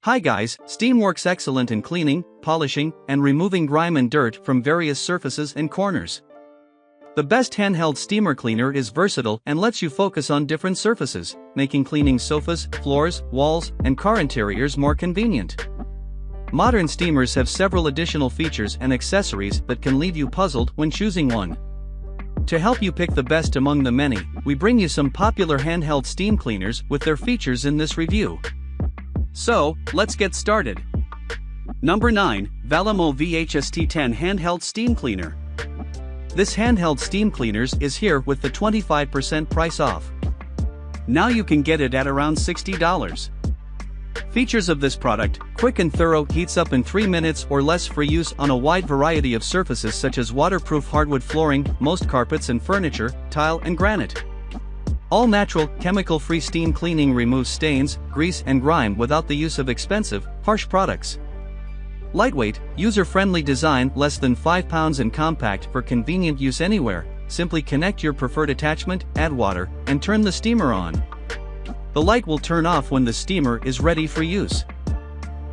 Hi guys, steam works excellent in cleaning, polishing, and removing grime and dirt from various surfaces and corners. The best handheld steamer cleaner is versatile and lets you focus on different surfaces, making cleaning sofas, floors, walls, and car interiors more convenient. Modern steamers have several additional features and accessories that can leave you puzzled when choosing one. To help you pick the best among the many, we bring you some popular handheld steam cleaners with their features in this review. So, let's get started. Number 9, Valamo VHST10 Handheld Steam Cleaner. This handheld steam cleaners is here with the 25% price off. Now you can get it at around $60. Features of this product: quick and thorough, heats up in 3 minutes or less for use on a wide variety of surfaces such as waterproof hardwood flooring, most carpets and furniture, tile and granite. All natural, chemical-free steam cleaning removes stains, grease and grime without the use of expensive, harsh products. Lightweight, user-friendly design, less than 5 pounds and compact for convenient use anywhere. Simply connect your preferred attachment, add water, and turn the steamer on. The light will turn off when the steamer is ready for use.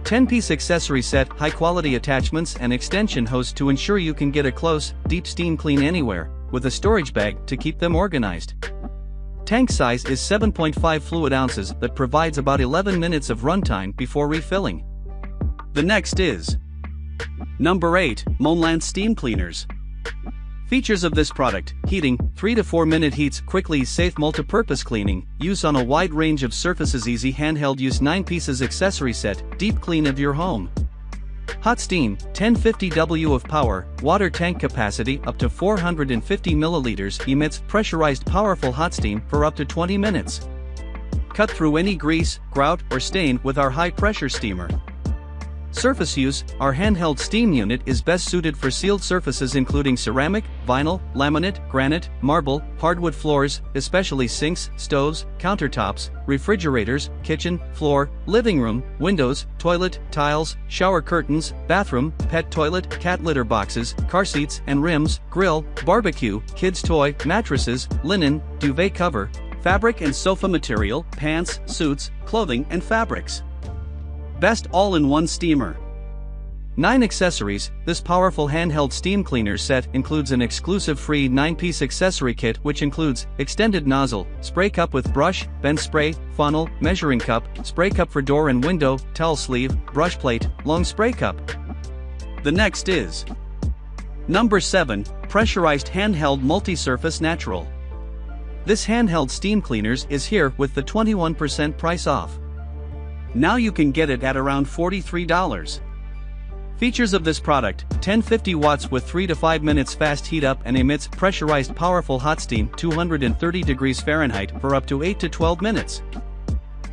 10-piece accessory set, high-quality attachments and extension hose to ensure you can get a close, deep steam clean anywhere, with a storage bag to keep them organized. Tank size is 7.5 fluid ounces that provides about 11 minutes of runtime before refilling. The next is Number 8, Moonland Steam Cleaners. Features of this product: heating, 3 to 4 minute heats, quickly, safe multi-purpose cleaning, use on a wide range of surfaces, easy handheld use, 9 pieces accessory set, deep clean of your home. Hot steam, 1050 W of power, water tank capacity up to 450 milliliters, emits pressurized powerful hot steam for up to 20 minutes. Cut through any grease, grout, or stain with our high-pressure steamer. Surface use: our handheld steam unit is best suited for sealed surfaces including ceramic, vinyl, laminate, granite, marble, hardwood floors, especially sinks, stoves, countertops, refrigerators, kitchen, floor, living room, windows, toilet, tiles, shower curtains, bathroom, pet toilet, cat litter boxes, car seats and rims, grill, barbecue, kids' toy, mattresses, linen, duvet cover, fabric and sofa material, pants, suits, clothing and fabrics. Best all-in-one steamer. 9 accessories. This powerful handheld steam cleaner set includes an exclusive free 9-piece accessory kit which includes extended nozzle, spray cup with brush, bend spray, funnel, measuring cup, spray cup for door and window, towel sleeve, brush plate, long spray cup. The next is Number 7, Pressurized Handheld Multi-Surface Natural. This handheld steam cleaners is here with the 21% price off. Now you can get it at around $43. Features of this product: 1050 watts with 3 to 5 minutes fast heat up and emits pressurized powerful hot steam 230 degrees Fahrenheit for up to 8 to 12 minutes.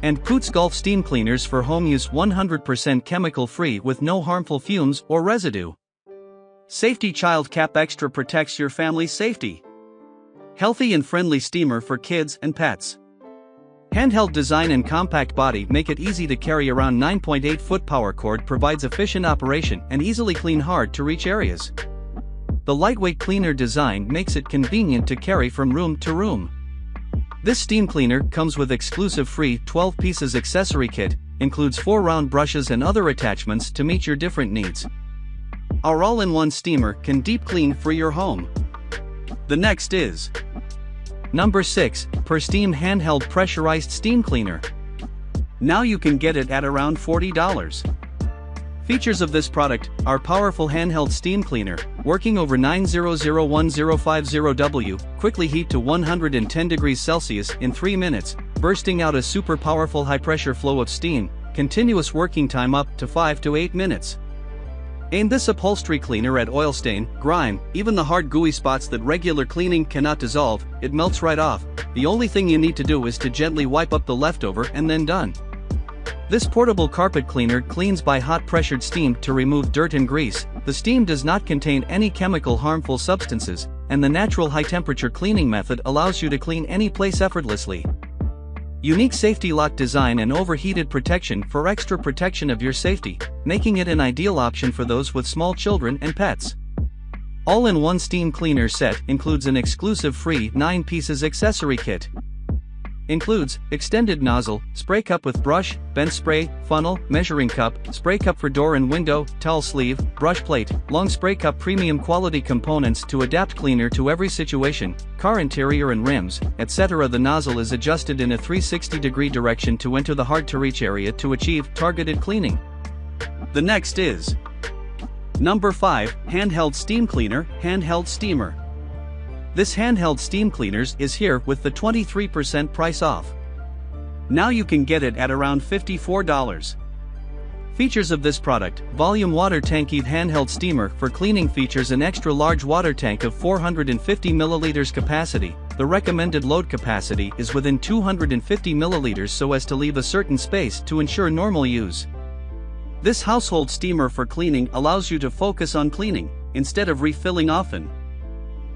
And Poots Gulf steam cleaners for home use, 100% chemical free with no harmful fumes or residue. Safety Child Cap Extra protects your family's safety. Healthy and friendly steamer for kids and pets. Handheld design and compact body make it easy to carry. Around 9.8-foot power cord provides efficient operation and easily clean hard to reach areas. The lightweight cleaner design makes it convenient to carry from room to room. This steam cleaner comes with exclusive free 12 pieces accessory kit, includes 4 round brushes and other attachments to meet your different needs. Our all-in-one steamer can deep clean for your home. The next is Number 6, Steam Handheld Pressurized Steam Cleaner. Now you can get it at around $40. Features of this product: our powerful handheld steam cleaner, working over 9001050W, quickly heat to 110 degrees Celsius in 3 minutes, bursting out a super powerful high-pressure flow of steam, continuous working time up to 5 to 8 minutes. Aim this upholstery cleaner at oil stain, grime, even the hard gooey spots that regular cleaning cannot dissolve. It melts right off. The only thing you need to do is to gently wipe up the leftover and then done. This portable carpet cleaner cleans by hot pressured steam to remove dirt and grease. The steam does not contain any chemical harmful substances, and the natural high temperature cleaning method allows you to clean any place effortlessly. Unique safety lock design and overheated protection for extra protection of your safety, making it an ideal option for those with small children and pets. All-in-one steam cleaner set includes an exclusive free 9 pieces accessory kit. Includes extended nozzle, spray cup with brush, bent spray, funnel, measuring cup, spray cup for door and window, towel sleeve, brush plate, long spray cup. Premium quality components to adapt cleaner to every situation, car interior and rims, etc. The nozzle is adjusted in a 360-degree direction to enter the hard-to-reach area to achieve targeted cleaning. The next is number 5, Handheld Steam Cleaner, Handheld Steamer. This handheld steam cleaners is here with the 23% price off. Now you can get it at around $54. Features of this product: volume water tank. Handheld steamer for cleaning features an extra large water tank of 450 milliliters capacity. The recommended load capacity is within 250 milliliters so as to leave a certain space to ensure normal use. This household steamer for cleaning allows you to focus on cleaning, instead of refilling often.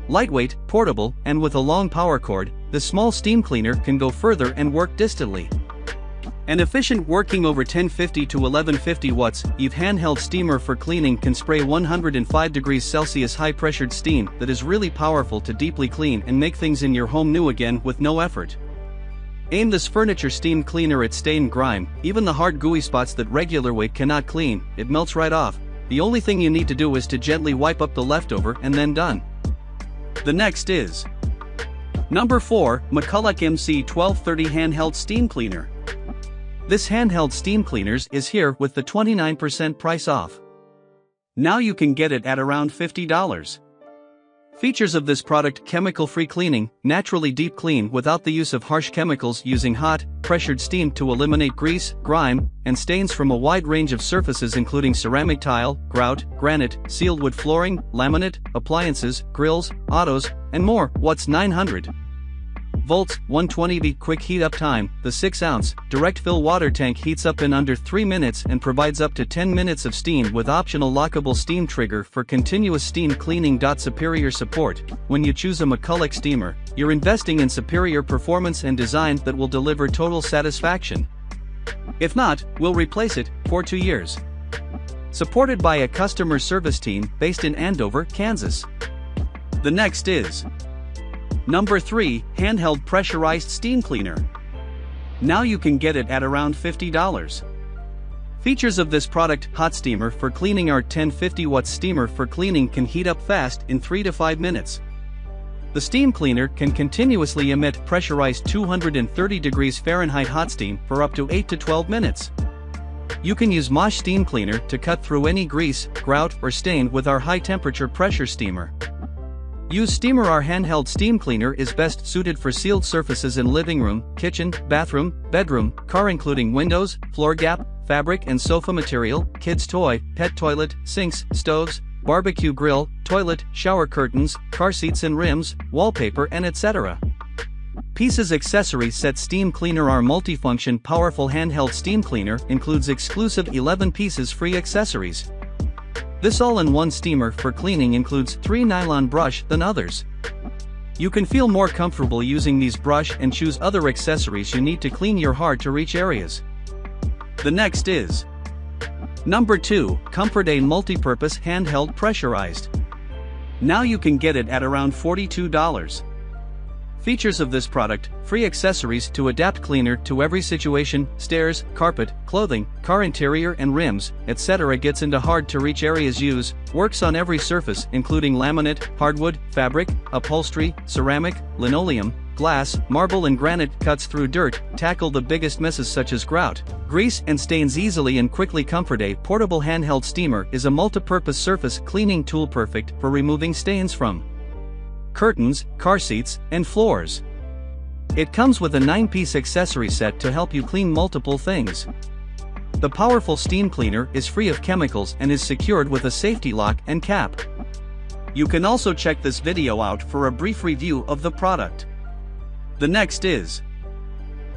Lightweight, portable, and with a long power cord, the small steam cleaner can go further and work distantly. An efficient working over 1050 to 1150 watts, handheld steamer for cleaning can spray 105 degrees Celsius high-pressured steam that is really powerful to deeply clean and make things in your home new again with no effort. Aim this furniture steam cleaner at stain grime, even the hard gooey spots that regular weight cannot clean. It melts right off. The only thing you need to do is to gently wipe up the leftover and then done. The next is number 4, McCulloch MC1230 Handheld Steam Cleaner. This handheld steam cleaners is here with the 29% price off. Now you can get it at around $50. Features of this product: chemical-free cleaning, naturally deep clean without the use of harsh chemicals, using hot, pressured steam to eliminate grease, grime, and stains from a wide range of surfaces including ceramic tile, grout, granite, sealed wood flooring, laminate, appliances, grills, autos, and more. Watts 900 volts, 120 V. Quick heat up time. The 6-ounce, direct fill water tank heats up in under 3 minutes and provides up to 10 minutes of steam with optional lockable steam trigger for continuous steam cleaning. Superior support. When you choose a McCulloch steamer, you're investing in superior performance and design that will deliver total satisfaction. If not, we'll replace it for 2 years. Supported by a customer service team based in Andover, Kansas. The next is number 3, Handheld Pressurized Steam Cleaner. Now you can get it at around $50. Features of this product: hot steamer for cleaning. Our 1050 watt steamer for cleaning can heat up fast in 3 to 5 minutes. The steam cleaner can continuously emit pressurized 230 degrees Fahrenheit hot steam for up to 8 to 12 minutes. You can use Mosh steam cleaner to cut through any grease, grout, or stain with our high temperature pressure steamer. Use steamer. Our handheld steam cleaner is best suited for sealed surfaces in living room, kitchen, bathroom, bedroom, car, including windows, floor gap, fabric and sofa material, kids' toy, pet toilet, sinks, stoves, barbecue grill, toilet, shower curtains, car seats and rims, wallpaper, and etc. Pieces. Accessory set steam cleaner. Our multifunction powerful handheld steam cleaner includes exclusive 11 pieces free accessories. This all-in-one steamer for cleaning includes 3 nylon brush than others. You can feel more comfortable using these brush and choose other accessories you need to clean your hard-to-reach areas. The next is number 2, Comfort-A Multipurpose Handheld Pressurized. Now you can get it at around $42. Features of this product: free accessories to adapt cleaner to every situation, stairs, carpet, clothing, car interior and rims, etc. Gets into hard-to-reach areas. Works on every surface including laminate, hardwood, fabric, upholstery, ceramic, linoleum, glass, marble and granite. Cuts through dirt, tackle the biggest messes such as grout, grease and stains easily and quickly. Comfort-A portable handheld steamer is a multi-purpose surface cleaning tool perfect for removing stains from curtains, car seats, and floors. It comes with a 9-piece accessory set to help you clean multiple things. The powerful steam cleaner is free of chemicals and is secured with a safety lock and cap. You can also check this video out for a brief review of the product. The next is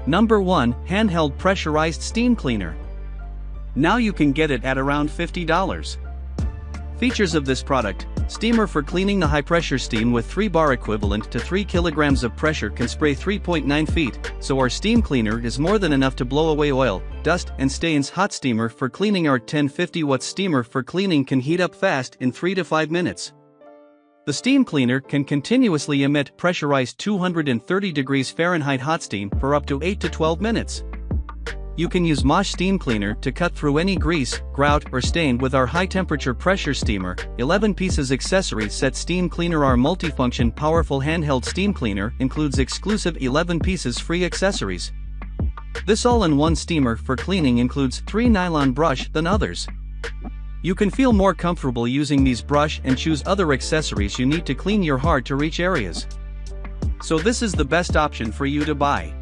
number 1, Handheld Pressurized Steam Cleaner. Now you can get it at around $50. Features of this product: steamer for cleaning. The high-pressure steam with 3 bar equivalent to 3 kilograms of pressure can spray 3.9 feet, so our steam cleaner is more than enough to blow away oil, dust, and stains. Hot steamer for cleaning. Our 1050 watt steamer for cleaning can heat up fast in 3 to 5 minutes. The steam cleaner can continuously emit pressurized 230 degrees Fahrenheit hot steam for up to 8 to 12 minutes. You can use Mosh steam cleaner to cut through any grease, grout or stain with our high-temperature pressure steamer. 11 pieces accessory set steam cleaner. Our multifunction powerful handheld steam cleaner includes exclusive 11 pieces free accessories. This all-in-one steamer for cleaning includes 3 nylon brush than others. You can feel more comfortable using these brush and choose other accessories you need to clean your hard-to-reach areas. So this is the best option for you to buy.